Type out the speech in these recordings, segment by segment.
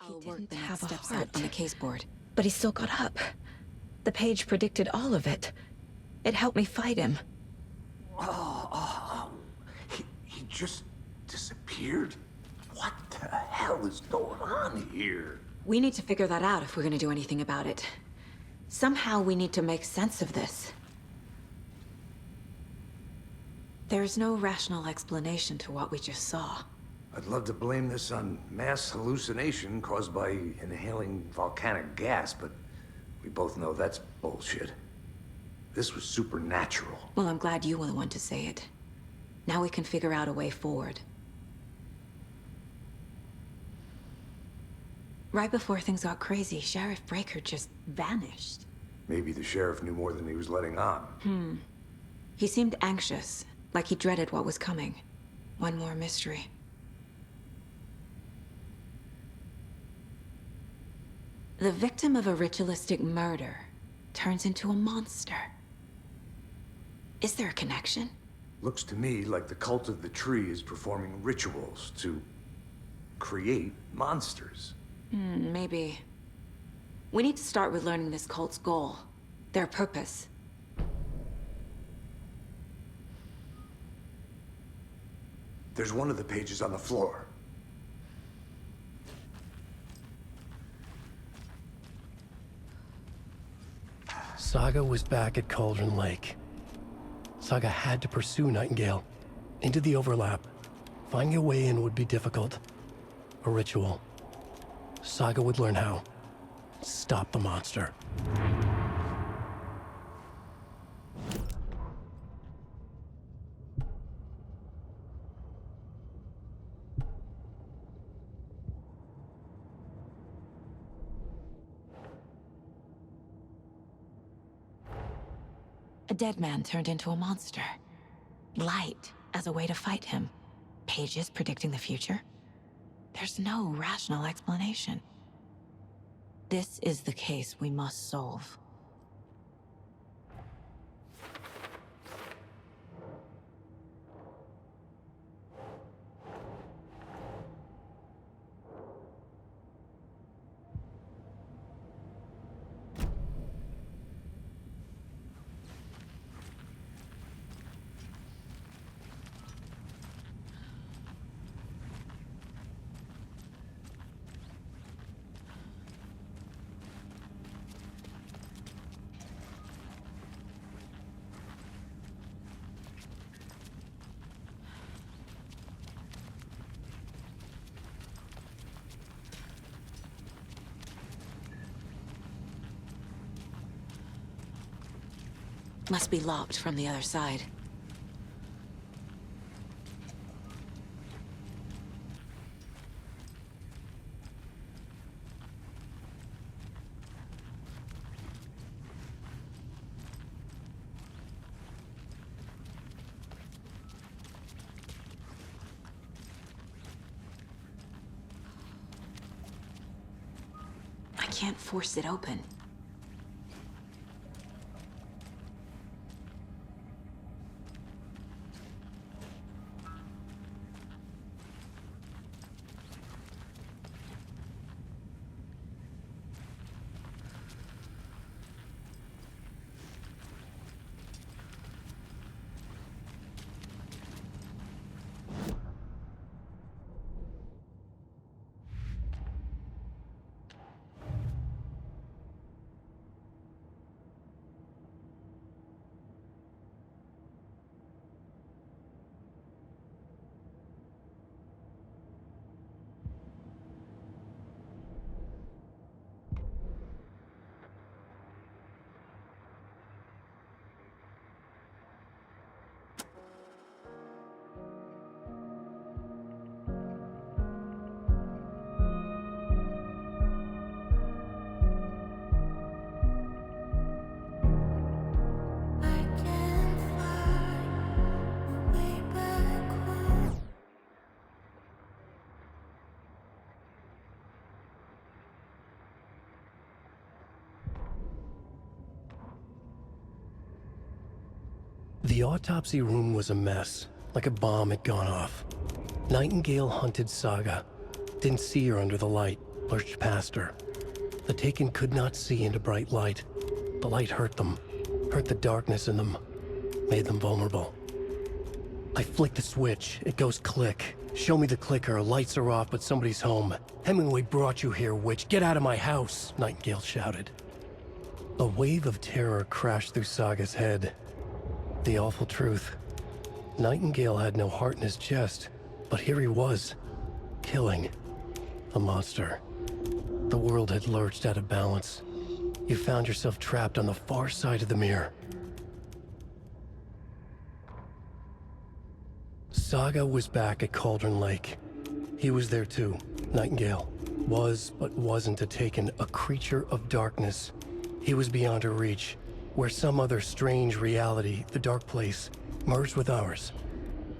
I'll He work didn't the have next a steps out heart. on the case board. But he still got up. The page predicted all of it. It helped me fight him. He just disappeared? What the hell is going on here? We need to figure that out if we're gonna do anything about it. Somehow we need to make sense of this. There's no rational explanation to what we just saw. I'd love to blame this on mass hallucination caused by inhaling volcanic gas, but we both know that's bullshit. This was supernatural. Well, I'm glad you were the one to say it. Now we can figure out a way forward. Right before things got crazy, Sheriff Breaker just vanished. Maybe the sheriff knew more than he was letting on. He seemed anxious, like he dreaded what was coming. One more mystery. The victim of a ritualistic murder turns into a monster. Is there a connection? Looks to me like the cult of the tree is performing rituals to create monsters. Maybe. We need to start with learning this cult's goal, their purpose. There's one of the pages on the floor. Saga was back at Cauldron Lake. Saga had to pursue Nightingale into the overlap. Finding a way in would be difficult. A ritual. Saga would learn how. Stop the monster. A dead man turned into a monster. Light as a way to fight him. Pages predicting the future. There's no rational explanation. This is the case we must solve. Must be locked from the other side. I can't force it open. The autopsy room was a mess, like a bomb had gone off. Nightingale hunted Saga. Didn't see her under the light. lurched past her. The Taken could not see into bright light. The light hurt them, hurt the darkness in them, made them vulnerable. I flick the switch, it goes click. Show me the clicker, lights are off, but somebody's home. Hemingway brought you here, witch. Get out of my house, Nightingale shouted. A wave of terror crashed through Saga's head. The awful truth. Nightingale had no heart in his chest, but here he was, killing a monster. The world had lurched out of balance. You found yourself trapped on the far side of the mirror. Saga was back at Cauldron Lake. He was there too. Nightingale was, but wasn't a Taken, a creature of darkness. He was beyond her reach, where some other strange reality, the dark place, merged with ours.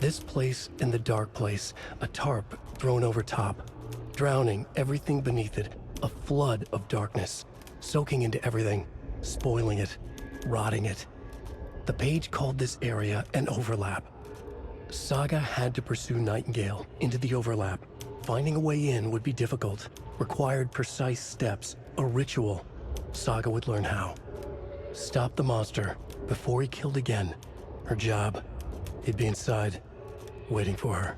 This place and the dark place, a tarp thrown over top, drowning everything beneath it, a flood of darkness, soaking into everything, spoiling it, rotting it. The page called this area an overlap. Saga had to pursue Nightingale into the overlap. Finding a way in would be difficult, required precise steps, a ritual. Saga would learn how. Stop the monster before he killed again. Her job. He'd be inside, waiting for her.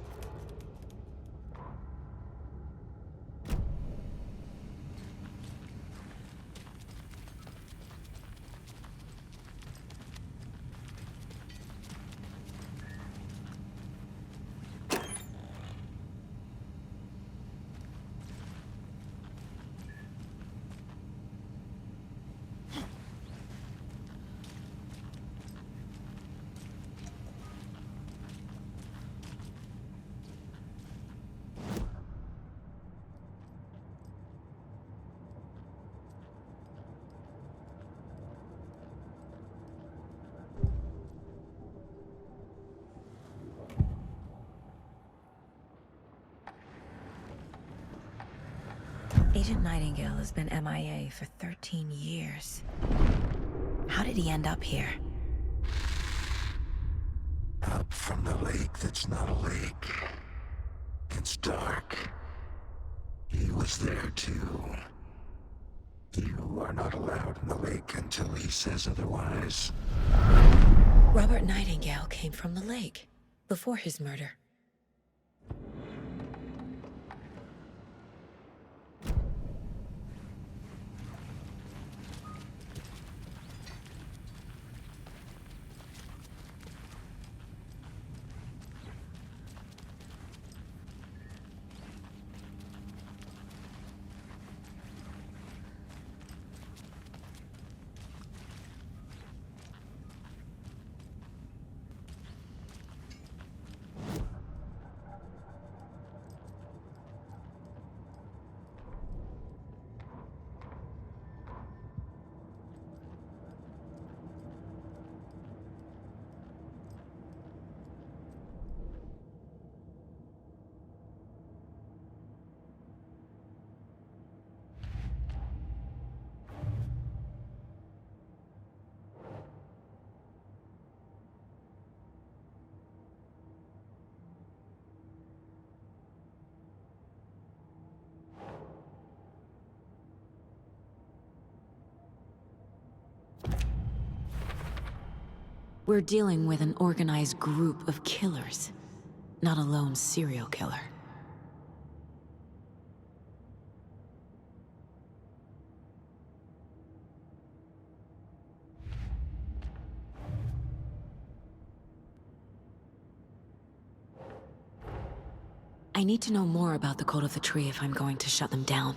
Agent Nightingale has been MIA for 13 years. How did he end up here? Up from the lake that's not a lake. It's dark. He was there too. You are not allowed in the lake until he says otherwise. Robert Nightingale came from the lake, before his murder. We're dealing with an organized group of killers, not a lone serial killer. I need to know more about the Code of the Tree if I'm going to shut them down.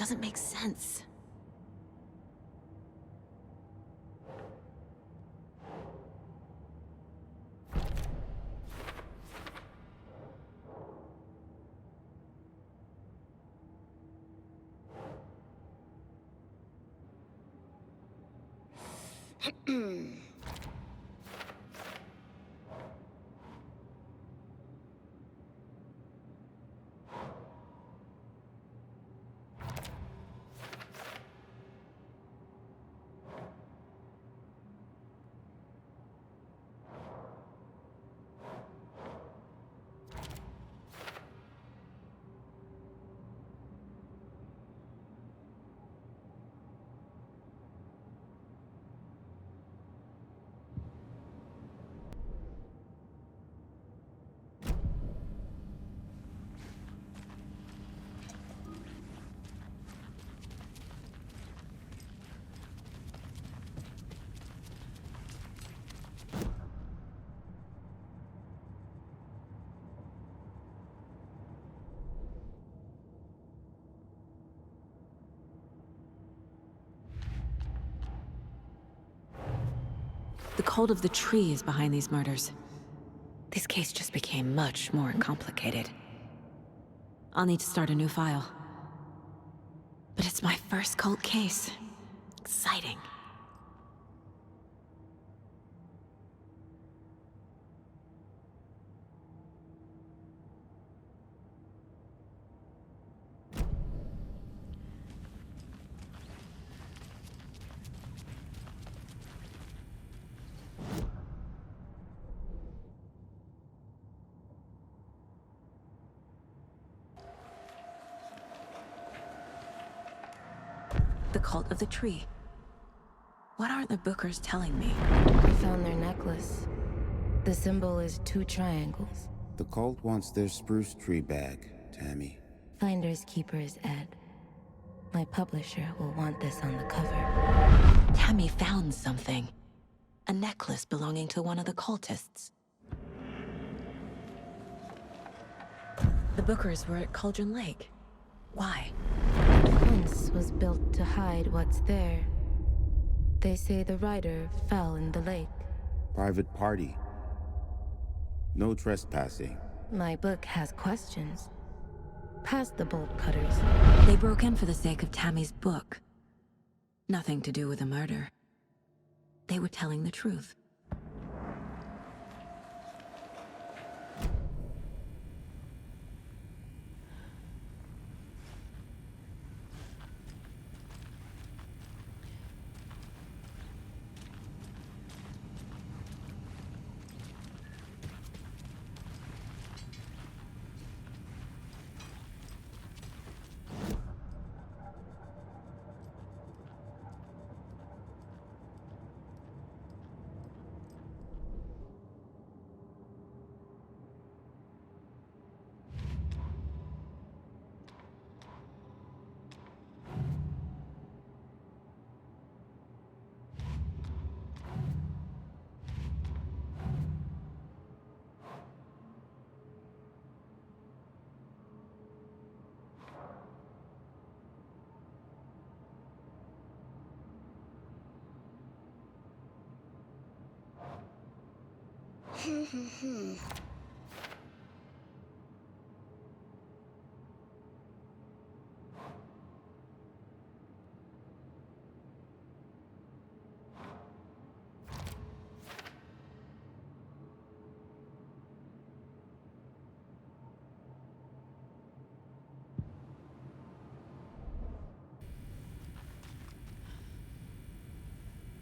doesn't make sense. The cult of the tree is behind these murders. This case just became much more complicated. I'll need to start a new file. But it's my first cult case. Exciting. The cult of the tree. What aren't the Bookers telling me? I found their necklace. The symbol is 2 triangles. The cult wants their spruce tree back, Tammy. Finders Keepers Ed. My publisher will want this on the cover. Tammy found something. A necklace belonging to one of the cultists. The Bookers were at Cauldron Lake. Why? The fence was built to hide what's there. They say the rider fell in the lake. Private party. No trespassing. My book has questions. Past the bolt cutters. They broke in for the sake of Tammy's book. Nothing to do with the murder. They were telling the truth.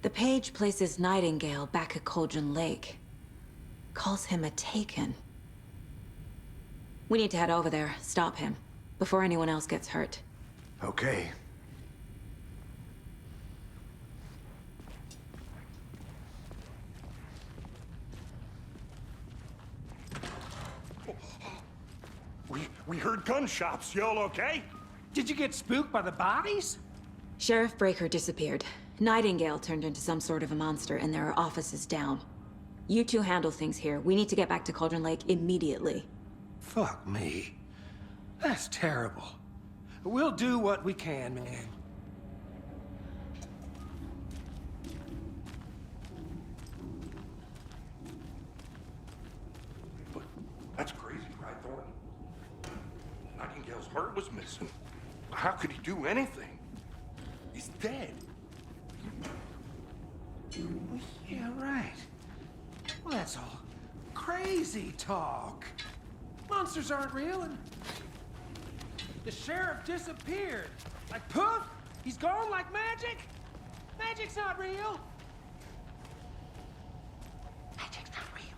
The page places Nightingale back at Cauldron Lake. Calls him a Taken. We need to head over there, stop him, before anyone else gets hurt. Okay. We heard gunshots. Y'all okay? Did you get spooked by the bodies? Sheriff Breaker disappeared. Nightingale turned into some sort of a monster, and there are offices down. You two handle things here. We need to get back to Cauldron Lake immediately. Fuck me. That's terrible. We'll do what we can, man. But that's crazy, right, Thornton? Nightingale's heart was missing. How could he do anything? He's dead. Well, yeah, right. Well, that's all crazy talk. Monsters aren't real, and the sheriff disappeared. Like poof, he's gone like magic. Magic's not real. Magic's not real.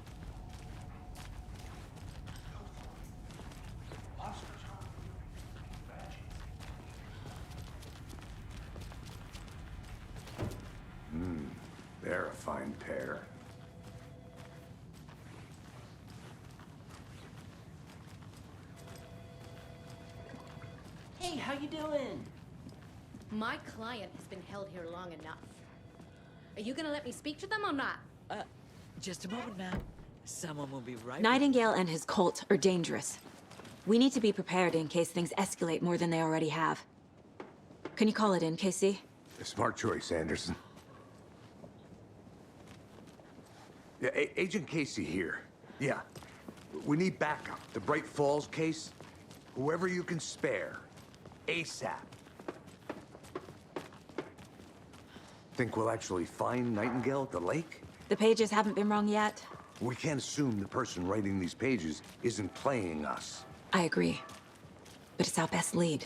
Monsters aren't real. Magic. They're a fine pair. Hey, how you doing? My client has been held here long enough. Are you gonna let me speak to them or not? Just a moment, ma'am. Someone will be right. Nightingale and his cult are dangerous. We need to be prepared in case things escalate more than they already have. Can you call it in, Casey? A smart choice, Anderson. Yeah, Agent Casey here. Yeah. We need backup. The Bright Falls case. Whoever you can spare. ASAP. Think we'll actually find Nightingale at the lake? The pages haven't been wrong yet. We can't assume the person writing these pages isn't playing us. I agree. But it's our best lead.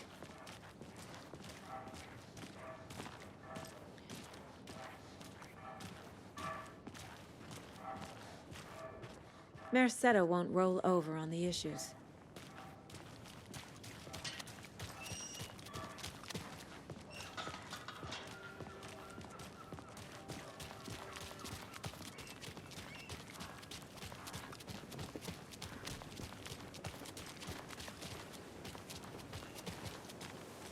Mercedo won't roll over on the issues.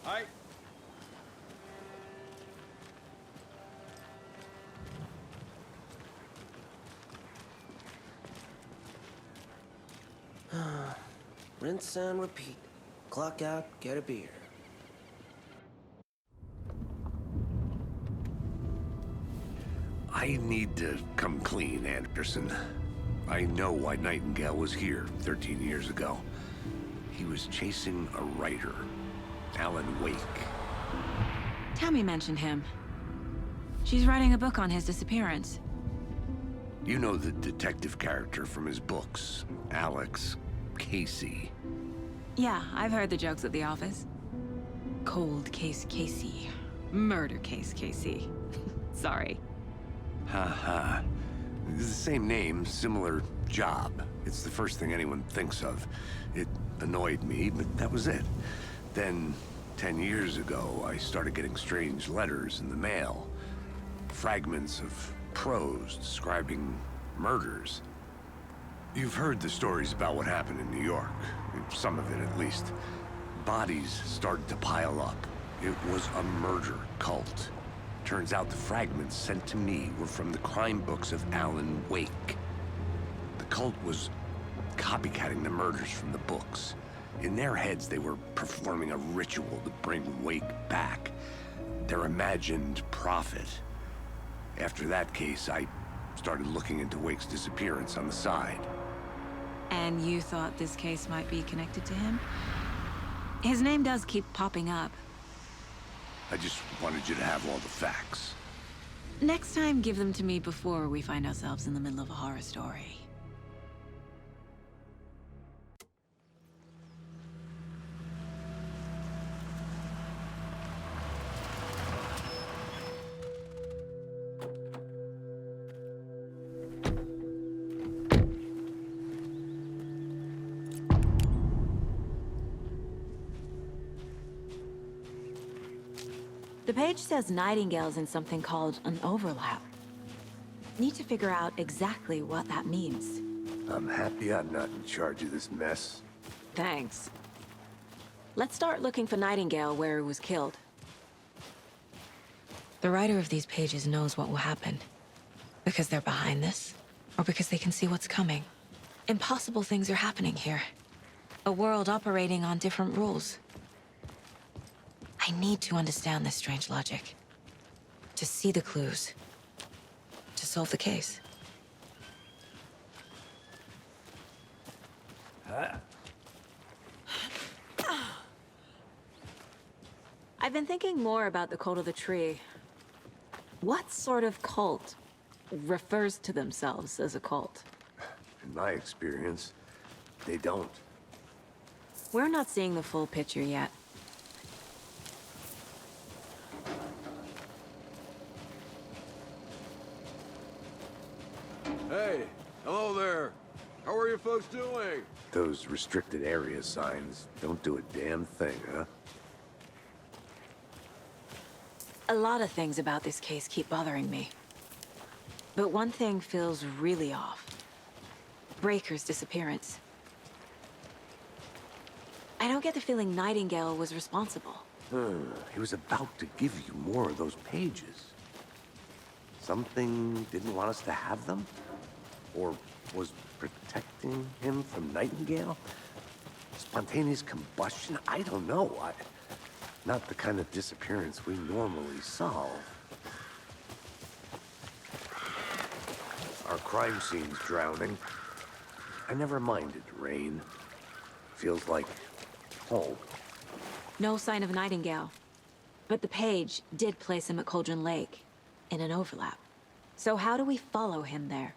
Hi. Rinse and repeat. Clock out, get a beer. I need to come clean, Anderson. I know why Nightingale was here 13 years ago. He was chasing a writer, Alan Wake. Tammy mentioned him. She's writing a book on his disappearance. You know the detective character from his books, Alex Casey. Yeah, I've heard the jokes at the office. Cold case Casey. Murder case Casey. Sorry. Ha ha. It's the same name, similar job. It's the first thing anyone thinks of. It annoyed me, but that was it. Then, 10 years ago, I started getting strange letters in the mail. Fragments of prose describing murders. You've heard the stories about what happened in New York. Some of it, at least. Bodies started to pile up. It was a murder cult. Turns out the fragments sent to me were from the crime books of Alan Wake. The cult was copycatting the murders from the books. In their heads, they were performing a ritual to bring Wake back. Their imagined prophet. After that case, I started looking into Wake's disappearance on the side. And you thought this case might be connected to him? His name does keep popping up. I just wanted you to have all the facts. Next time, give them to me before we find ourselves in the middle of a horror story. The page says Nightingale's in something called an overlap. Need to figure out exactly what that means. I'm happy I'm not in charge of this mess. Thanks. Let's start looking for Nightingale where he was killed. The writer of these pages knows what will happen. Because they're behind this, or because they can see what's coming. Impossible things are happening here. A world operating on different rules. I need to understand this strange logic. To see the clues. To solve the case. I've been thinking more about the cult of the tree. What sort of cult refers to themselves as a cult? In my experience, they don't. We're not seeing the full picture yet. Hey, hello there. How are you folks doing? Those restricted area signs don't do a damn thing, huh? A lot of things about this case keep bothering me. But one thing feels really off. Breaker's disappearance. I don't get the feeling Nightingale was responsible. He was about to give you more of those pages. Something didn't want us to have them? Or was protecting him from Nightingale? Spontaneous combustion? I don't know. Not the kind of disappearance we normally solve. Our crime scene's drowning. I never minded rain. Feels like home. No sign of Nightingale. But the page did place him at Cauldron Lake, in an overlap. So how do we follow him there?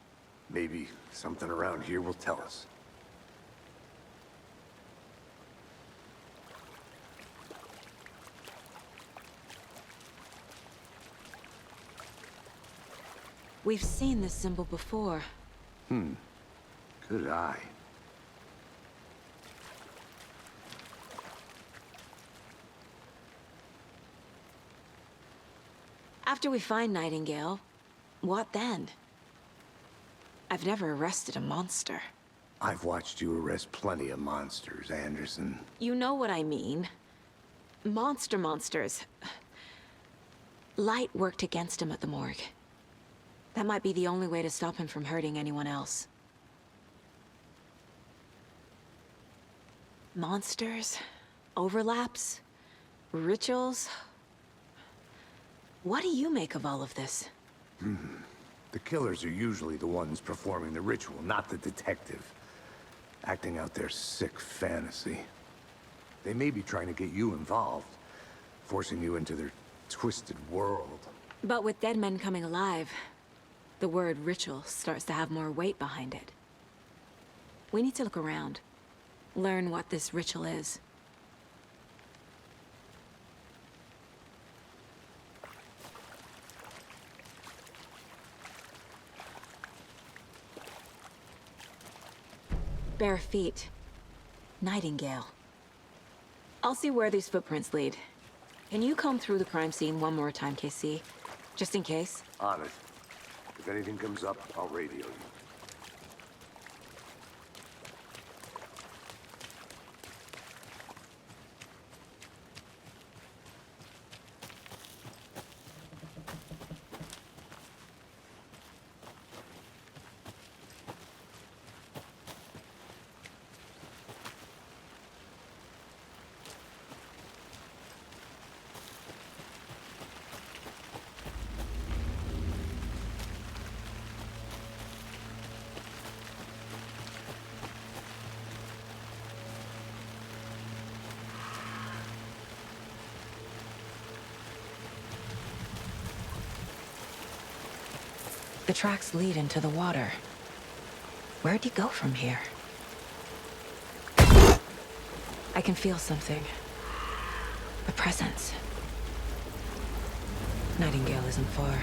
Maybe something around here will tell us. We've seen this symbol before. Good eye. After we find Nightingale, what then? I've never arrested a monster. I've watched you arrest plenty of monsters, Anderson. You know what I mean. Monsters. Light worked against him at the morgue. That might be the only way to stop him from hurting anyone else. Monsters? Overlaps? Rituals? What do you make of all of this? The killers are usually the ones performing the ritual, not the detective. Acting out their sick fantasy. They may be trying to get you involved, forcing you into their twisted world. But with dead men coming alive, the word ritual starts to have more weight behind it. We need to look around. Learn what this ritual is. Bare feet. Nightingale. I'll see where these footprints lead. Can you comb through the crime scene one more time, KC? Just in case? On it. If anything comes up, I'll radio you. The tracks lead into the water. Where'd he go from here? I can feel something. A presence. Nightingale isn't far.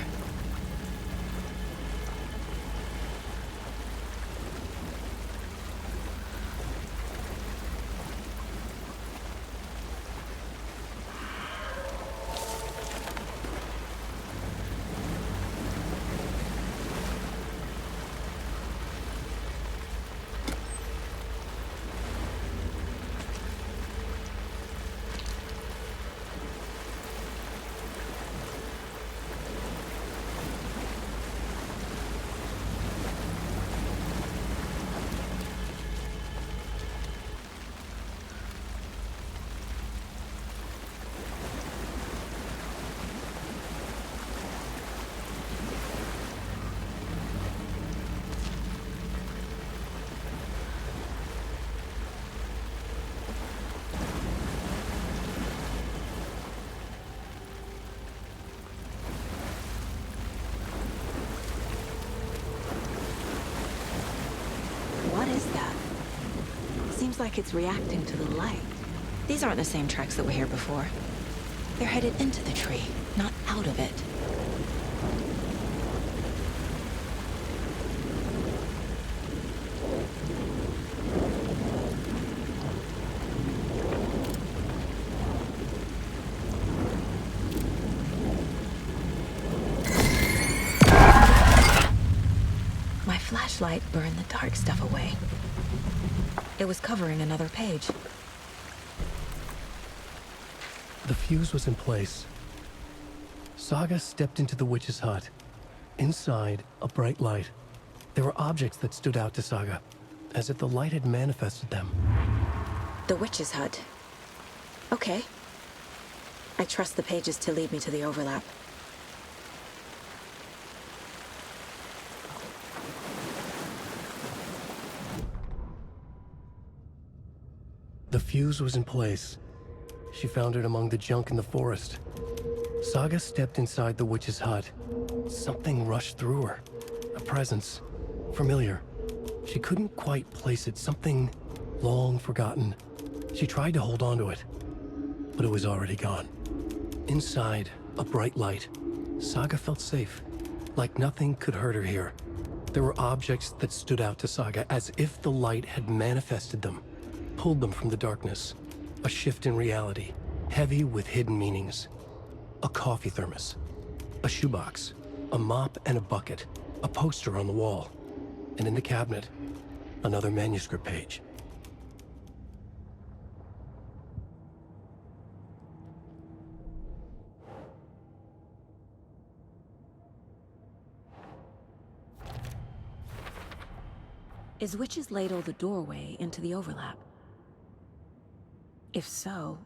Seems like it's reacting to the light. These aren't the same tracks that were here before. They're headed into the tree, not out of it. My flashlight burned the dark stuff away. It was covering another page. The fuse was in place. Saga stepped into the witch's hut. Inside, a bright light. There were objects that stood out to Saga, as if the light had manifested them. The witch's hut. Okay. I trust the pages to lead me to the overlap. The fuse was in place. She found it among the junk in the forest. Saga stepped inside the witch's hut. Something rushed through her. A presence. Familiar. She couldn't quite place it. Something long forgotten. She tried to hold on to it, but it was already gone. Inside, a bright light. Saga felt safe. Like nothing could hurt her here. There were objects that stood out to Saga as if the light had manifested them, pulled them from the darkness. A shift in reality, heavy with hidden meanings. A coffee thermos, a shoebox, a mop and a bucket, a poster on the wall, and in the cabinet, another manuscript page. Is Witch's Ladle the doorway into the overlap? If so,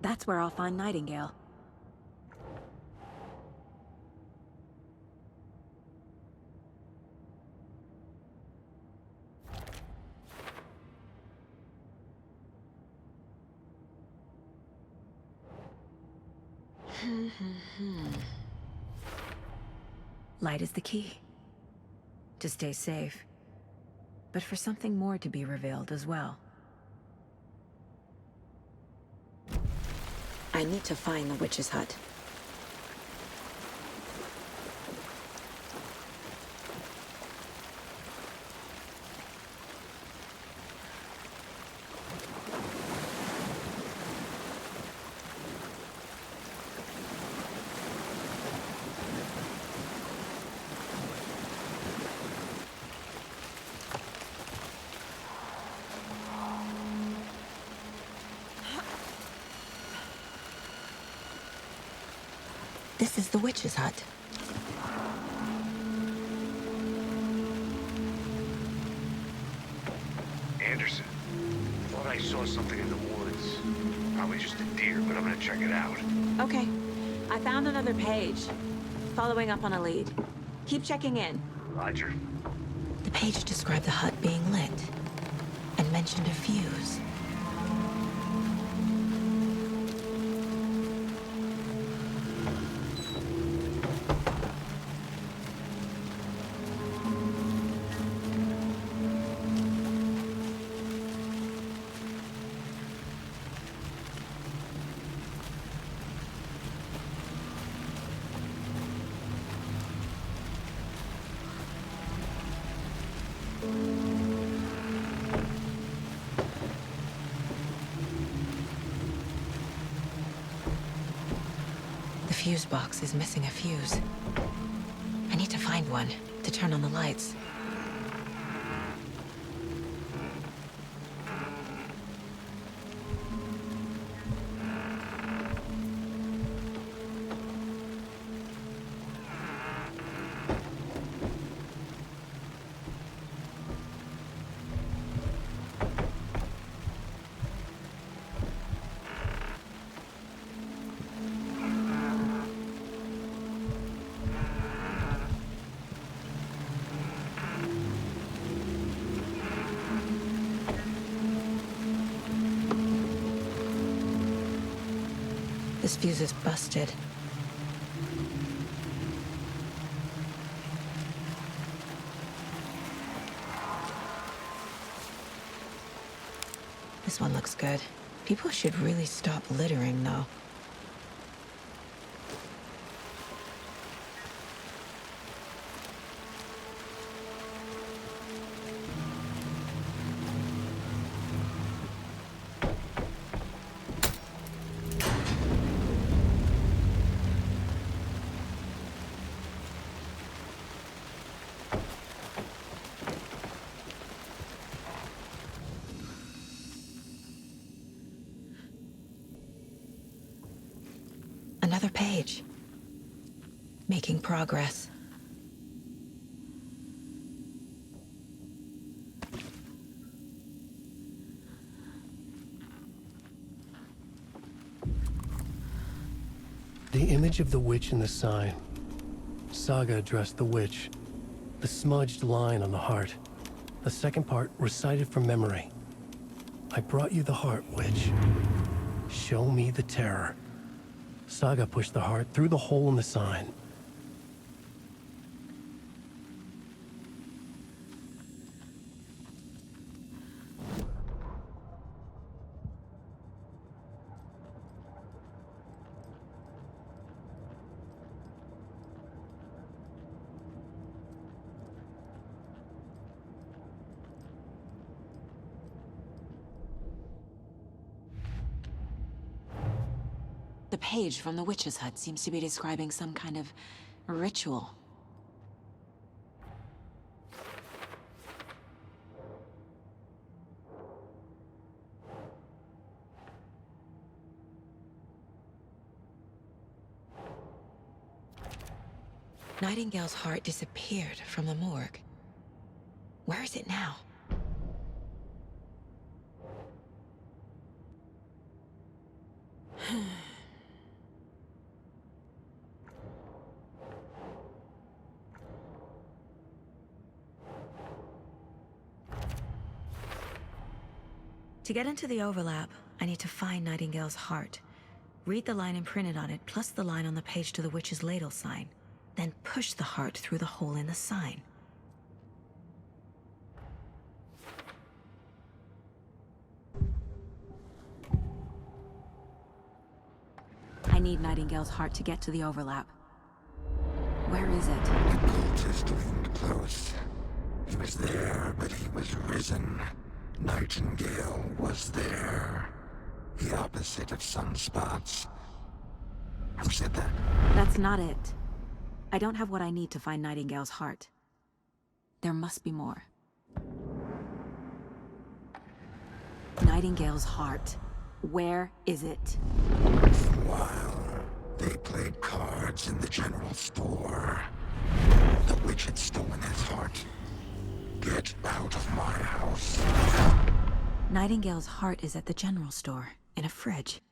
that's where I'll find Nightingale. Light is the key. To stay safe. But for something more to be revealed as well. I need to find the witch's hut. This is the witch's hut. Anderson, thought I saw something in the woods. Probably just a deer, but I'm gonna check it out. Okay. I found another page. Following up on a lead. Keep checking in. Roger. The page described the hut being lit and mentioned a fuse. The fuse box is missing a fuse. I need to find one to turn on the lights. This fuse is busted. This one looks good. People should really stop littering, though. Another page. Making progress. The image of the witch in the sign. Saga addressed the witch. The smudged line on the heart. The second part recited from memory. I brought you the heart, witch. Show me the terror. Saga pushed the heart through the hole in the sign. The page from the witch's hut seems to be describing some kind of ritual. Nightingale's heart disappeared from the morgue. Where is it now? To get into the overlap, I need to find Nightingale's heart. Read the line imprinted on it, plus the line on the page to the witch's ladle sign. Then push the heart through the hole in the sign. I need Nightingale's heart to get to the overlap. Where is it? The cultist loomed close. He was there, but he was risen. Nightingale was there. The opposite of sunspots. Who said that? That's not it. I don't have what I need to find Nightingale's heart. There must be more. Nightingale's heart. Where is it? For a while, they played cards in the general store. The witch had stolen his heart. Get out of my house. Nightingale's heart is at the general store, in a fridge.